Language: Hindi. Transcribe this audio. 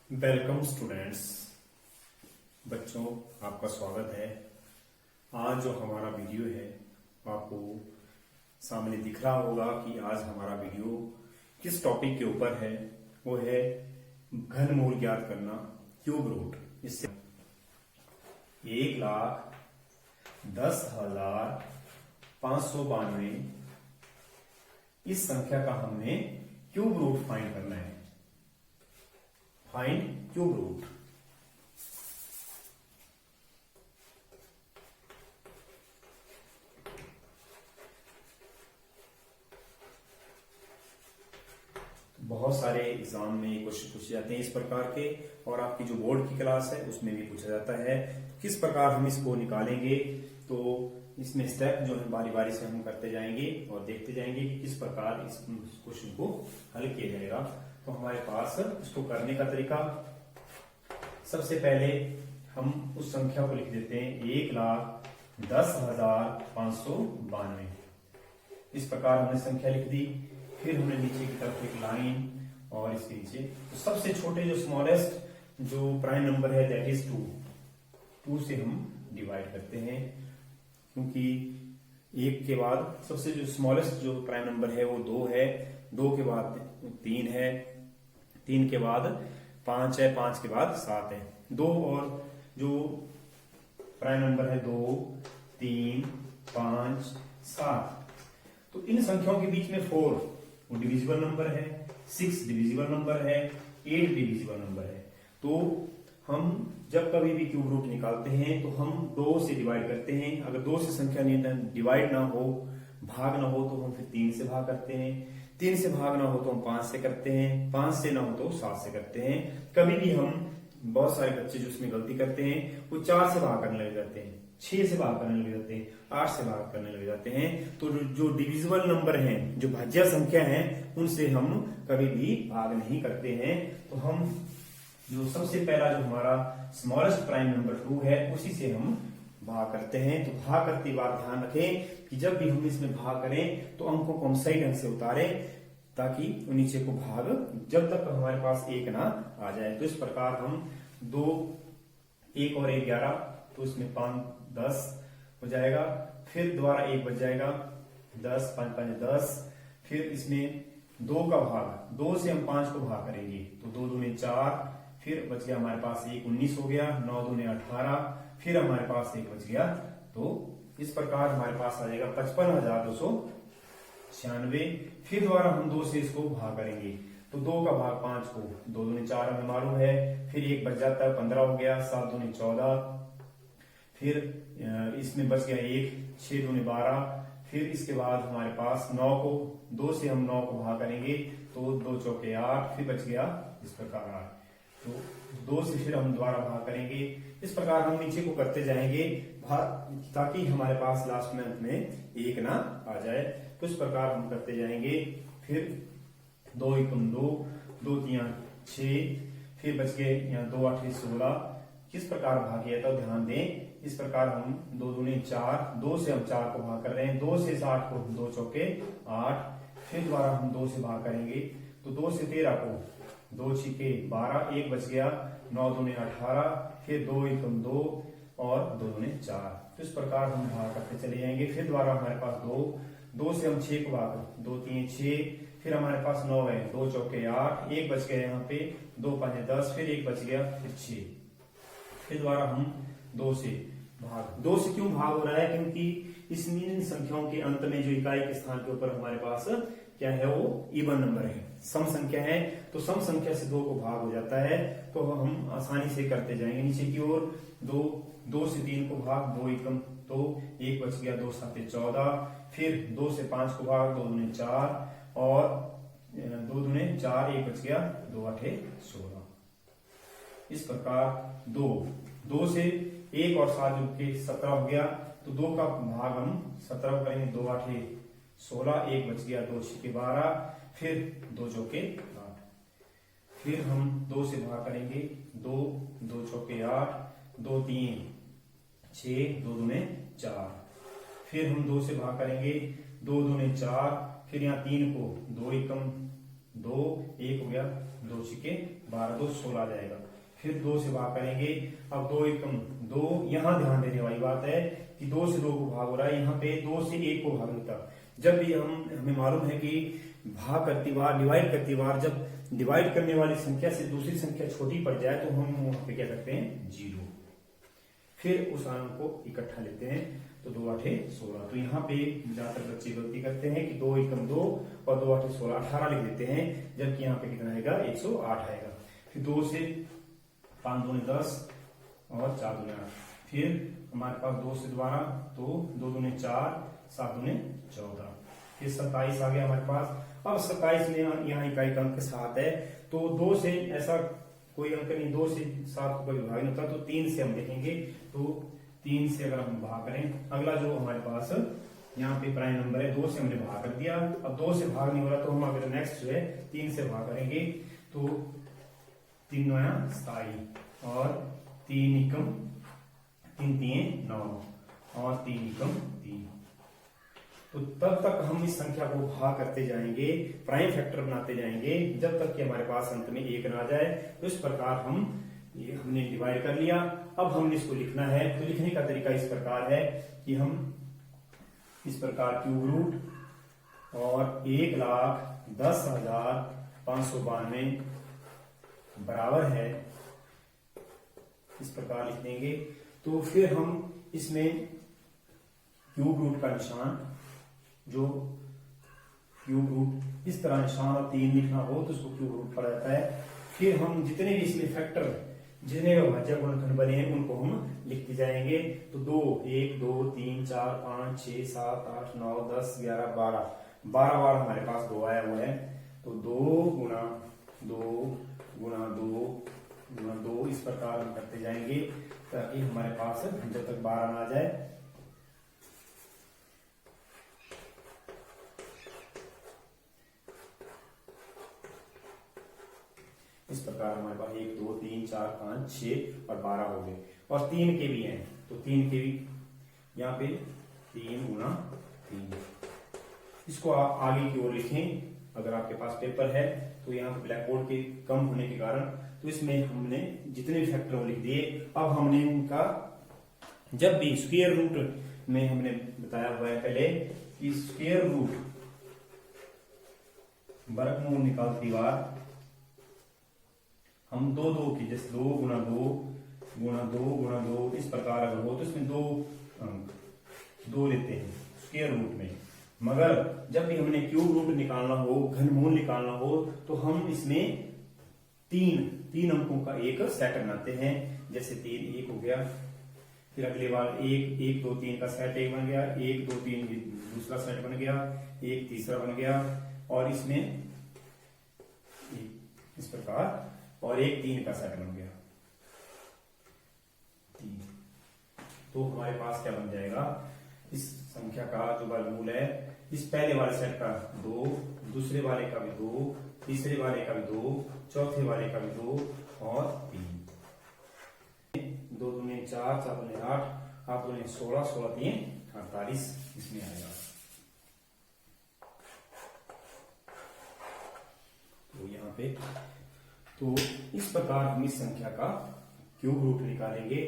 Welcome students. बच्चों, आपका स्वागत है। आज जो हमारा वीडियो है आपको सामने दिख रहा होगा कि आज हमारा वीडियो किस टॉपिक के ऊपर है। वो है घनमूल ज्ञात करना, क्यूब रूट। इससे 1,10,592 इस संख्या का हमने क्यूब रूट फाइंड करना है। Find cube root. बहुत सारे एग्जाम में क्वेश्चन पूछे जाते हैं इस प्रकार के, और आपकी जो बोर्ड की क्लास है उसमें भी पूछा जाता है। किस प्रकार हम इसको निकालेंगे, तो इसमें स्टेप जो है बारी बारी से हम करते जाएंगे और देखते जाएंगे कि किस प्रकार इस क्वेश्चन को हल किया जाएगा। तो हमारे पास इसको करने का तरीका, सबसे पहले हम उस संख्या को लिख देते हैं 1,10,592। इस प्रकार हमने संख्या लिख दी। फिर हमने नीचे की तरफ एक लाइन और इसके नीचे तो सबसे छोटे जो स्मॉलेस्ट जो प्राइम नंबर है दैट इज 2 से हम डिवाइड करते हैं, क्योंकि एक के बाद सबसे जो स्मॉलेस्ट जो प्राइम नंबर है वो 2 है, 2 के बाद 3 है, 3 के बाद 5 है, 5 के बाद 7 है। 2 और जो प्राइम नंबर है 2, 3, 5, 7। तो इन संख्याओं के बीच में 4 वो डिविजिबल नंबर है, 6 डिविजिबल नंबर है, 8 डिविजिबल नंबर है। तो हम जब कभी भी क्यूब रूट निकालते हैं तो हम 2 से डिवाइड करते हैं। अगर 2 से संख्या डिवाइड ना हो, भाग ना हो, तो हम फिर 3 से भाग करते हैं। 3 से भाग ना हो तो हम 5 से करते हैं, 5 से ना हो तो 7 से करते हैं। कभी भी हम, बहुत सारे बच्चे जो इसमें गलती करते हैं वो 4 से भाग करने लग जाते हैं, 6 से भाग करने लग जाते हैं, 8 से भाग करने लग जाते हैं। तो जो डिविजिबल नंबर हैं, जो भाज्य संख्या हैं, उनसे हम कभी भी भाग नहीं करते हैं। तो हम जो सबसे पहला जो हमारा स्मॉलेस्ट प्राइम नंबर 2 है उसी से हम भाग करते हैं। तो भाग करते बार ध्यान रखें कि जब भी हम इसमें भाग करें तो अंकों को हम सही ढंग से उतारें, ताकि नीचे को भाग जब तक हमारे पास 1 ना आ जाए। तो इस प्रकार हम 2, 1 और 1 11, तो इसमें 5 10 हो जाएगा। फिर दोबारा 1 बच जाएगा, 10, 5 5 10। फिर इसमें 2 का भाग, 2 से हम 5 को भाग करेंगे तो 2 दूने 4, फिर बच गया हमारे पास 1, 19 हो गया, 9 दूने 18, फिर हमारे पास 1 बच गया। तो इस प्रकार हमारे पास आ जाएगा 55,296। फिर दोबारा हम 2 से इसको भाग करेंगे तो 2 का भाग 5 को, 2 दूने 4 हमें मालूम है, फिर 1 बच जाता है, 15 हो गया, 7 दूने 14, फिर इसमें बच गया 1, 6 दूने 12। फिर इसके बाद हमारे पास 9 को, 2 से हम 9 को भाग करेंगे तो 2 चौके 8, फिर बच गया इस प्रकार 8। तो 2 से फिर हम दोबारा भाग करेंगे। इस प्रकार हम नीचे को करते जाएंगे ताकि हमारे पास लास्ट में अंत में 1 ना आ जाए। तो इस प्रकार हम करते जाएंगे। फिर 2 1 2, 2 3 6, फिर बच गए यहाँ 2 8 16। किस प्रकार भाग किया था ध्यान दें। इस प्रकार हम 2 दूने 4, 2 से हम 4 को भाग कर रहे हैं, 2 से 60 को 2 चौके 8। फिर दोबारा हम 2 से भाग करेंगे तो 2 से 13 को, 2 छिके 12, 1 बच गया, 9 दूने 18, फिर 2 1 2 और 2 दूने 4। तो इस प्रकार हम भाग करते चले जाएंगे। फिर दोबारा हमारे पास 2 से हम 6 को भाग, 2 3 6, फिर हमारे पास 9 है, 2 चौके 8, 1 बच गया यहाँ पे, 2 5 10, फिर 1 बच गया, फिर 6। फिर दोबारा हम 2 से भाग, 2 से क्यों भाग हो रहा है, क्योंकि इसमें संख्याओं के अंत में जो इकाई के स्थान के ऊपर हमारे पास क्या है, वो इवन नंबर है, सम संख्या है। तो सम संख्या से 2 को भाग हो जाता है, तो हम आसानी से करते जाएंगे नीचे की ओर। 2 से 3 को भाग, 2 1 2, 1 बच गया, 2 7 14। फिर 2 से 5 को भाग, 2 दूने 4 और 2 दूने 4, 1 बच गया, 2 8 16। इस प्रकार 2 से 1 और 7 जुड़ के 17 हो गया। तो 2 का भाग हम 17 करेंगे, 2 8 16, 1 बच गया, 2 6 12, फिर 2 चौके 8। फिर हम 2 से भाग करेंगे, 2 चौके 8, 2 3 6, 2 दूने 4। फिर हम 2 से भाग करेंगे, 2 दूने 4, फिर यहाँ 3 को, 2 1 2, 1 हो गया, 2 छिके 12, 2 16 आ जाएगा। फिर 2 से भाग करेंगे। अब 2 एकम 2, यहाँ ध्यान देने वाली बात है कि 2 से 2 को भाग हो रहा है, यहाँ पे 2 से 1 को भाग होता। जब भी हमें मालूम है कि भाग करती बार, डिवाइड करती बार, जब डिवाइड करने वाली संख्या से दूसरी संख्या छोटी पड़ जाए तो हम वहां पे क्या करते हैं, 0। फिर उस अंक को इकट्ठा लेते हैं, तो 2 8 16। तो यहाँ पे ज्यादातर बच्चे गलती करते हैं कि 2 एकम 2 और 2 8 16, 18 लिख देते हैं, जबकि यहाँ पे कितना आएगा, 108 आएगा। फिर 2 से 5 दूनी 10 और 4 दूनी 8। फिर हमारे पास 2 से दोबारा, तो 2 दूनी 4, 7 दूनी 14। फिर 27 आ गया हमारे पास। अब 27 में यहाँ इकाई का अंक 7 है, तो 2 से ऐसा कोई अंक नहीं, 2 से 7 को कोई विभाग नहीं होता, तो 3 से हम देखेंगे। तो 3 से अगर हम भाग करें, अगला जो हमारे पास यहाँ पे प्राइम नंबर है, 2 से हमने भाग कर दिया। अब 2 से भाग नहीं हो रहा, तो हम अगर नेक्स्ट जो है 3 से भाग करेंगे, तो 3 नया 27 और 3 एकम 3 3 9 और 3 एकम 3। तो तब तक हम इस संख्या को भाग करते जाएंगे, प्राइम फैक्टर बनाते जाएंगे, जब तक कि हमारे पास अंत में 1 ना आ जाए। तो इस प्रकार हमने डिवाइड कर लिया। अब हमने इसको लिखना है, तो लिखने का तरीका इस प्रकार है कि हम इस प्रकार क्यूब रूट और 1,10,592 बराबर है, इस प्रकार लिख देंगे। तो फिर हम इसमें क्यूब रूट का निशान, जो क्यूब रूट इस तरह निशान और 3 लिखना हो तो उसको क्यूब रूट पड़ा जाता है। फिर हम जितने भी इसमें फैक्टर, जितने भाज्य गुणनखंड बने हैं, उनको हम लिखते जाएंगे। तो 2 1 2 3 4 5 6 7 8 9 10 11 12 बार हमारे पास 2 आया हुआ है। तो 2 गुणा 2 गुणा 2 गुणा 2, इस प्रकार हम करते जाएंगे ताकि हमारे पास जब तक 12 ना आ जाए। इस प्रकार हमारे पास 1 2 3 4 5 6 और 12 हो गए। और 3 के भी हैं, तो 3 के भी यहाँ पे 3 गुणा 3। इसको आप आगे की ओर लिखें, अगर आपके पास पेपर है तो यहाँ पे ब्लैक बोर्ड के कम होने के कारण, तो इसमें हमने जितने भी फैक्टर लिख दिए। अब हमने उनका, जब भी स्क्वायर रूट में हमने बताया हुआ है पहले कि स्क्वायर रूट वर्गमूल निकालती बार हम 2 2 की, जैसे 2 गुणा 2 गुणा 2 गुणा 2, इस प्रकार अगर हो तो इसमें 2 लेते हैं स्क्वायर रूट में। मगर जब भी हमने क्यूब रूट निकालना हो, घनमूल निकालना हो, तो हम इसमें तीन अंकों का एक सेट बनाते हैं। जैसे 3 1 हो गया, फिर अगले बार 1 1 2 3 का सेट एक बन गया, 1 2 3 दूसरा सेट बन गया, 1 तीसरा बन गया, और इसमें इस प्रकार, और 1 3 का सेट बन गया 3। तो हमारे पास क्या बन जाएगा, इस संख्या का जो वर्गमूल है, इस पहले वाले सेट का 2, दूसरे वाले का भी 2, तीसरे वाले का भी 2, चौथे वाले का भी 2 और 3। 2 दूनी 4 4 दूनी 8 8 दूनी 16 16 3 48 इसमें आएगा। तो यहाँ पे, तो इस प्रकार हम इस संख्या का क्यूब रूट निकालेंगे।